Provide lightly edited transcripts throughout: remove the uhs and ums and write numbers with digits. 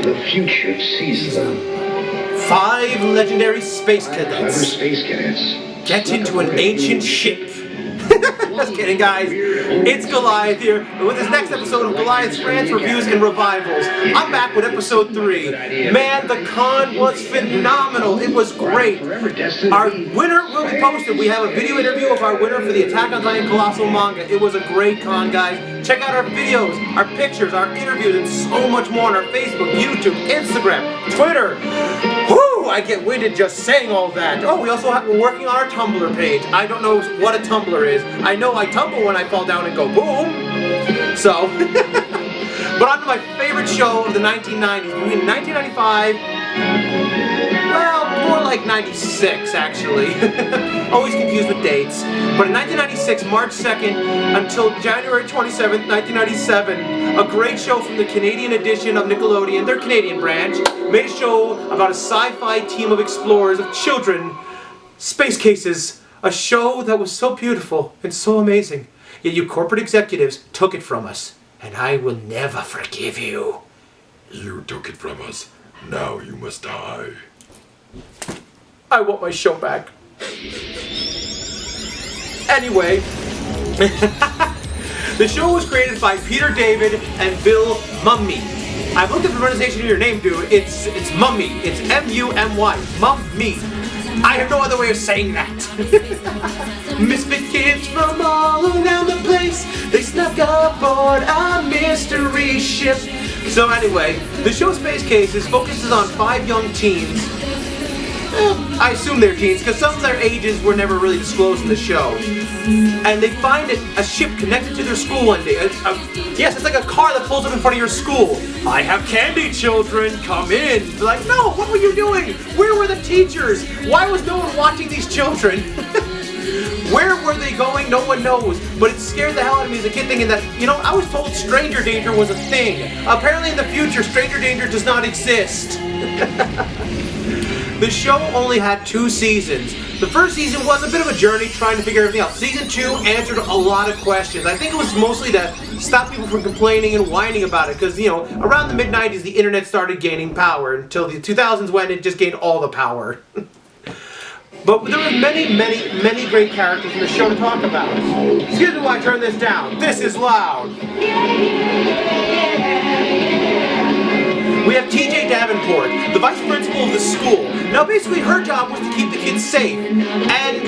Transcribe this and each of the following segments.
The future sees them. 5 legendary space cadets Space cadets get into an ancient ship. Just kidding, guys. It's Goliath here with this next episode of Goliath's Rants, Reviews, and Revivals. I'm back with episode 3. Man, the con was phenomenal. It was great. Our winner will be posted. We have a video interview of our winner for the Attack on Titan Colossal manga. It was a great con, guys. Check out our videos, our pictures, our interviews, and so much more on our Facebook, YouTube, Instagram, Twitter. Whoo! I get winded just saying all that. Oh, we're working on our Tumblr page. I don't know what a Tumblr is. I know I tumble when I fall down and go boom. So, but on to my favorite show of the 1990s, between 1995, well, more like 96 actually. Always confused with dates. But in 1996, March 2nd until January 27th, 1997, a great show from the Canadian edition of Nickelodeon, their Canadian branch, made a show about a sci-fi team of explorers, of children, space cases, a show that was so beautiful and so amazing. Yet you corporate executives took it from us, and I will never forgive you. You took it from us. Now you must die. I want my show back. Anyway, the show was created by Peter David and Bill Mummy. I've looked at the pronunciation of your name, dude. It's Mummy. It's M-U-M-Y. Mummy. I have no other way of saying that. Misfit kids from all around the place, they snuck aboard a mystery ship. So anyway, the show Space Cases focuses on 5 young teens. I assume they're teens, because some of their ages were never really disclosed in the show. And they find a ship connected to their school one day. Yes, it's like a car that pulls up in front of your school. I have candy, children, come in. They're like, no, what were you doing? Where were the teachers? Why was no one watching these children? Where were they going? No one knows. But it scared the hell out of me as a kid, thinking that, you know, I was told stranger danger was a thing. Apparently in the future, stranger danger does not exist. The show only had 2 seasons. The first season was a bit of a journey trying to figure everything out. Season 2 answered a lot of questions. I think it was mostly to stop people from complaining and whining about it, because, you know, around the mid-90s the internet started gaining power until the 2000s when it just gained all the power. But there were many great characters in the show to talk about. Excuse me while I turn this down. This is loud. We have T.J. Davenport, the vice principal of the school. Now basically her job was to keep the kids safe and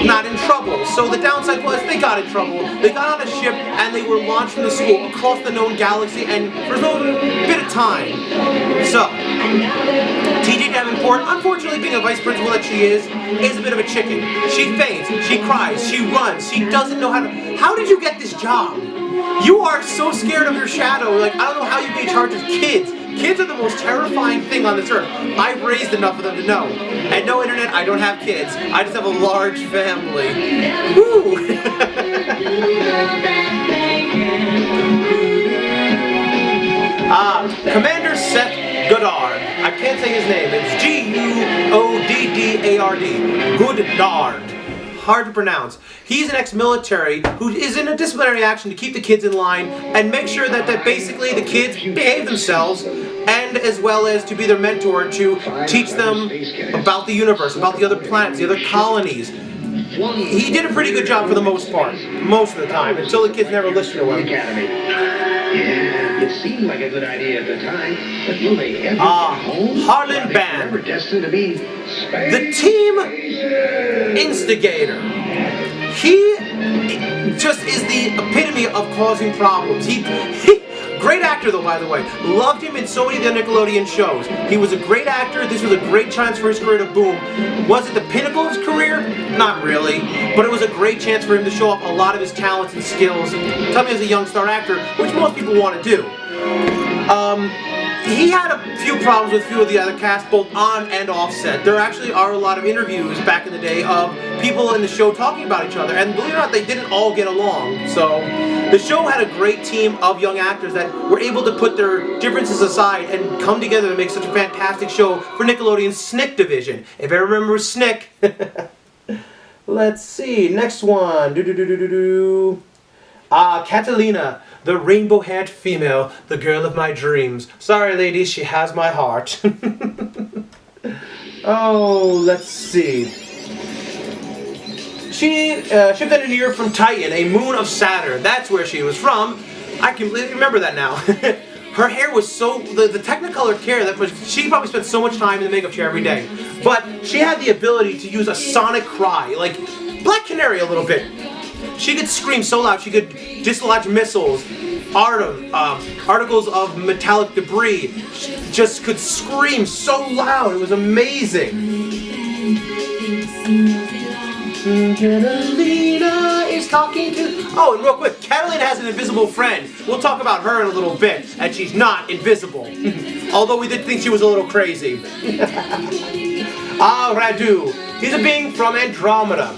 not in trouble. So the downside was they got in trouble. They got on a ship and they were launched from the school across the known galaxy and for a bit of time. So, T.J. Davenport, unfortunately being a vice principal that she is a bit of a chicken. She faints, she cries, she runs, she doesn't know how to... How did you get this job? You are so scared of your shadow. Like, I don't know how you can be in charge of kids. Kids are the most terrifying thing on this earth. I've raised enough of them to know. And no internet, I don't have kids. I just have a large family. Woo! Commander Seth Goddard. I can't say his name. It's G-U-O-D-D-A-R-D. Goddard. Hard to pronounce. He's an ex-military who is in a disciplinary action to keep the kids in line and make sure that basically the kids behave themselves, and as well as to be their mentor to teach them about the universe, about the other planets, the other colonies. He did a pretty good job for the most part, most of the time, until the kids never listened to him. Yeah, it seemed like a good idea at the time, but will they ever Harlan Band, the team instigator. He just is the epitome of causing problems. Great actor though, by the way. Loved him in so many of the Nickelodeon shows. He was a great actor. This was a great chance for his career to boom. Was it the pinnacle of his career? Not really. But it was a great chance for him to show off a lot of his talents and skills. Tell me as a young star actor, which most people want to do. He had a few problems with a few of the other cast, both on and off set. There actually are a lot of interviews back in the day of people in the show talking about each other, and believe it or not, they didn't all get along. So the show had a great team of young actors that were able to put their differences aside and come together to make such a fantastic show for Nickelodeon's Snick division. If I remember Snick. Let's see, next one. Catalina, the rainbow-haired female, the girl of my dreams. Sorry, ladies, she has my heart. Oh, let's see. She shipped engineer from Titan, a moon of Saturn. That's where she was from. I completely remember that now. Her hair was so, the Technicolor care, that was, she probably spent so much time in the makeup chair every day. But she had the ability to use a sonic cry, like Black Canary a little bit. She could scream so loud, she could dislodge missiles, articles of metallic debris. She just could scream so loud, it was amazing. Catalina is talking to... Oh, and real quick, Catalina has an invisible friend. We'll talk about her in a little bit, and she's not invisible. Although we did think she was a little crazy. Radu. He's a being from Andromeda.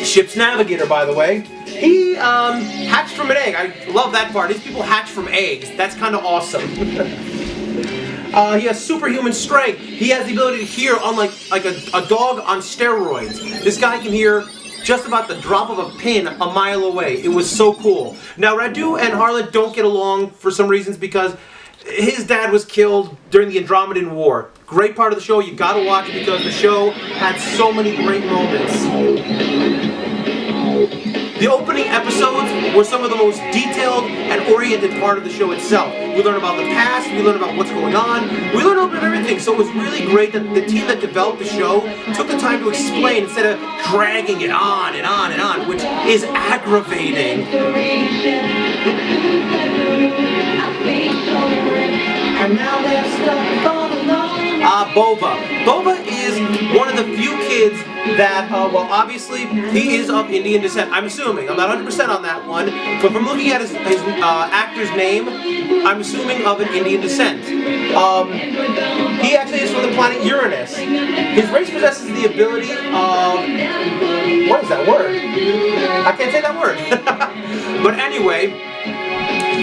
Ship's navigator, by the way. He hatched from an egg. I love that part. These people hatch from eggs. That's kind of awesome. He has superhuman strength. He has the ability to hear unlike a dog on steroids. This guy can hear just about the drop of a pin a mile away. It was so cool. Now, Radu and Harlan don't get along for some reasons because his dad was killed during the Andromedan War. Great part of the show. You gotta watch it because the show had so many great moments. The opening episodes were some of the most detailed and oriented part of the show itself. We learn about the past, we learn about what's going on, we learn a little bit of everything. So it was really great that the team that developed the show took the time to explain instead of dragging it on and on and on, which is aggravating. And now they're stuck on Bova. Bova is one of the few kids that, well, obviously, he is of Indian descent. I'm assuming. I'm not 100% on that one. But from looking at his actor's name, I'm assuming of an Indian descent. He actually is from the planet Uranus. His race possesses the ability of... What is that word? I can't say that word. But anyway,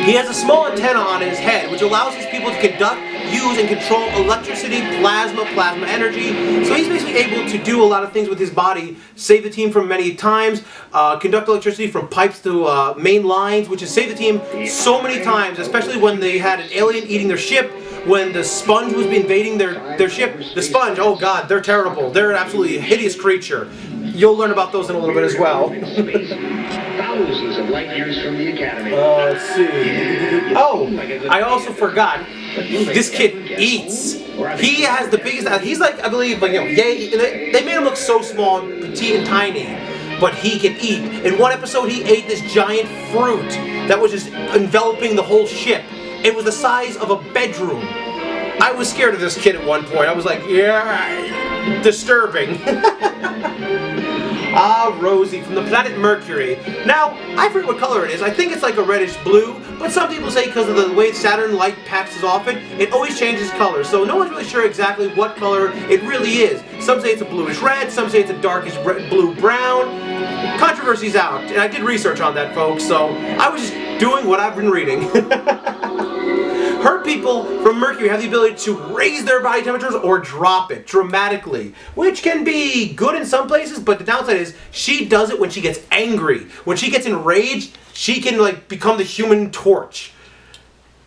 he has a small antenna on his head, which allows his people to conduct, use, and control electricity, plasma energy. So he's basically able to do a lot of things with his body, save the team from many times, conduct electricity from pipes to main lines, which has saved the team so many times, especially when they had an alien eating their ship, when the sponge was invading their ship. The sponge, oh god, they're terrible. They're an absolutely hideous creature. You'll learn about those in a little bit as well. Thousands of light years from the Academy. Let's see. Oh, I also forgot. This kid eats. He has the biggest. He's like, I believe, like, you know, they made him look so small, petite, and tiny, but he can eat. In one episode, he ate this giant fruit that was just enveloping the whole ship. It was the size of a bedroom. I was scared of this kid at one point. I was like, yeah, disturbing. Rosie from the planet Mercury. Now, I forget what color it is. I think it's like a reddish blue, but some people say because of the way Saturn light passes off it, it always changes color. So no one's really sure exactly what color it really is. Some say it's a bluish red, some say it's a darkish blue-brown. Controversy's out, and I did research on that, folks, so I was just doing what I've been reading. Her people from Mercury have the ability to raise their body temperatures or drop it dramatically, which can be good in some places, but the downside is she does it when she gets angry. When she gets enraged, she can like become the Human Torch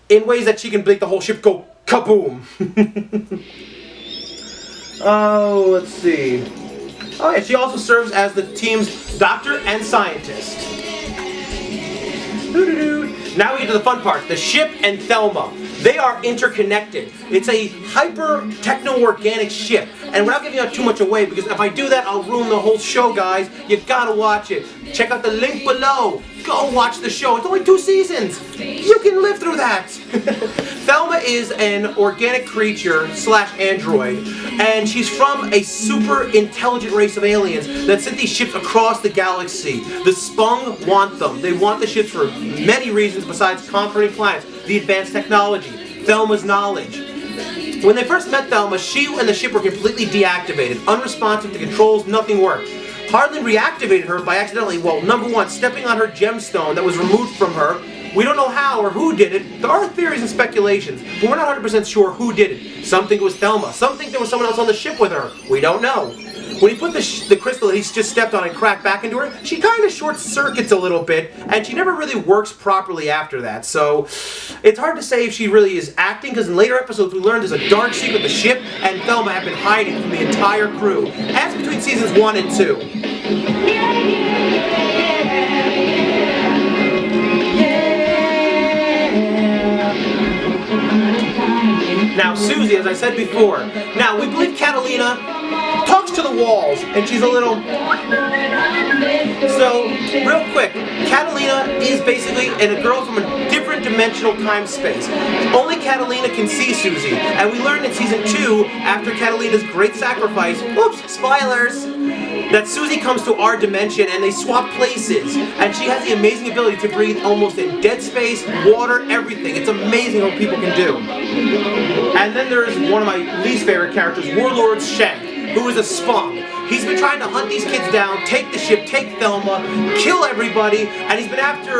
in ways that she can make the whole ship go kaboom. Oh, let's see. Oh yeah, she also serves as the team's doctor and scientist. Now we get to the fun part, the ship and Thelma. They are interconnected. It's a hyper-techno-organic ship. And without giving out too much away, because if I do that, I'll ruin the whole show, guys. You gotta watch it. Check out the link below. Go watch the show. It's only 2 seasons. You can live through that. Thelma is an organic creature / android, and she's from a super intelligent race of aliens that sent these ships across the galaxy. The Spung want them. They want the ships for many reasons besides conquering planets, the advanced technology, Thelma's knowledge. When they first met Thelma, she and the ship were completely deactivated, unresponsive to controls, nothing worked. Harlan reactivated her by accidentally, well, number one, stepping on her gemstone that was removed from her. We don't know how or who did it. There are theories and speculations, but we're not 100% sure who did it. Some think it was Thelma. Some think there was someone else on the ship with her. We don't know. when he put the crystal that he's just stepped on and cracked back into her, she kind of short circuits a little bit, and she never really works properly after that. So it's hard to say if she really is acting, because in later episodes we learned there's a dark secret the ship and Thelma have been hiding from the entire crew. And that's between seasons 1 and 2. Now, Susie, as I said before, now we believe Catalina talks to the walls, and she's a little... So, real quick, Catalina is basically a girl from a different dimensional time-space. Only Catalina can see Susie, and we learned in season 2, after Catalina's great sacrifice, oops, spoilers, that Susie comes to our dimension and they swap places, and she has the amazing ability to breathe almost in dead space, water, everything. It's amazing what people can do. And then there's one of my least favorite characters, Warlord Shank, who is a spunk. He's been trying to hunt these kids down, take the ship, take Thelma, kill everybody, and he's been after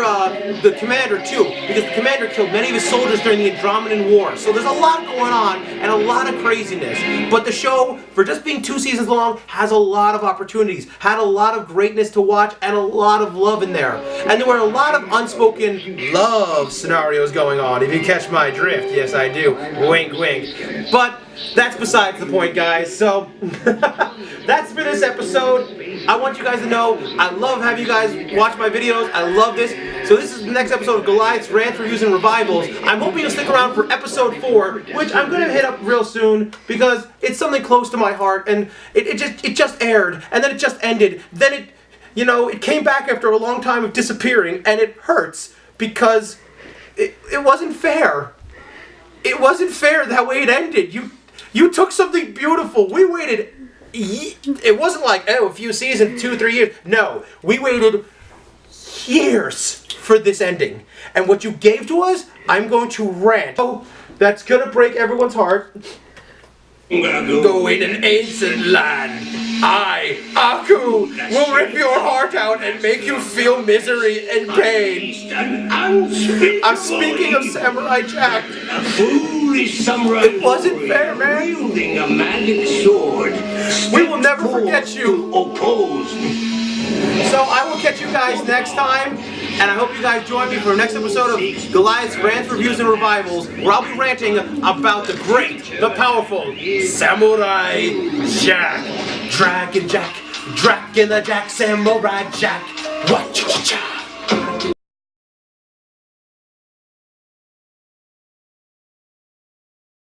the commander too, because the commander killed many of his soldiers during the Andromedan War. So there's a lot going on and a lot of craziness. But the show, for just being 2 seasons long, has a lot of opportunities, had a lot of greatness to watch, and a lot of love in there. And there were a lot of unspoken love scenarios going on, if you catch my drift. Yes, I do. Wink, wink. But that's besides the point, guys. So that's for this episode. I want you guys to know I love having you guys watch my videos. I love this. So this is the next episode of Goliath's Rants, Reviews, and Revivals. I'm hoping you'll stick around for episode 4, which I'm going to hit up real soon because it's something close to my heart, and it just aired, and then it just ended. Then it came back after a long time of disappearing, and it hurts because it wasn't fair. It wasn't fair that way it ended. You took something beautiful. We waited. It wasn't like, oh, a few seasons, 2 or 3 years. No, we waited years for this ending. And what you gave to us, I'm going to rant. Oh, that's going to break everyone's heart. Go in an ancient land. I, A.R.K, will rip your heart out and make you feel misery and pain. I'm speaking of Samurai Jack. It wasn't fair, man. Wielding a magic sword. We will never forget you. So I will catch you guys next time, and I hope you guys join me for the next episode of Goliath's Rants, Reviews, and Revivals, where I'll be ranting about the great, the powerful Samurai Jack. Dragon Jack, Dragon the Jack, Samurai Jack. What?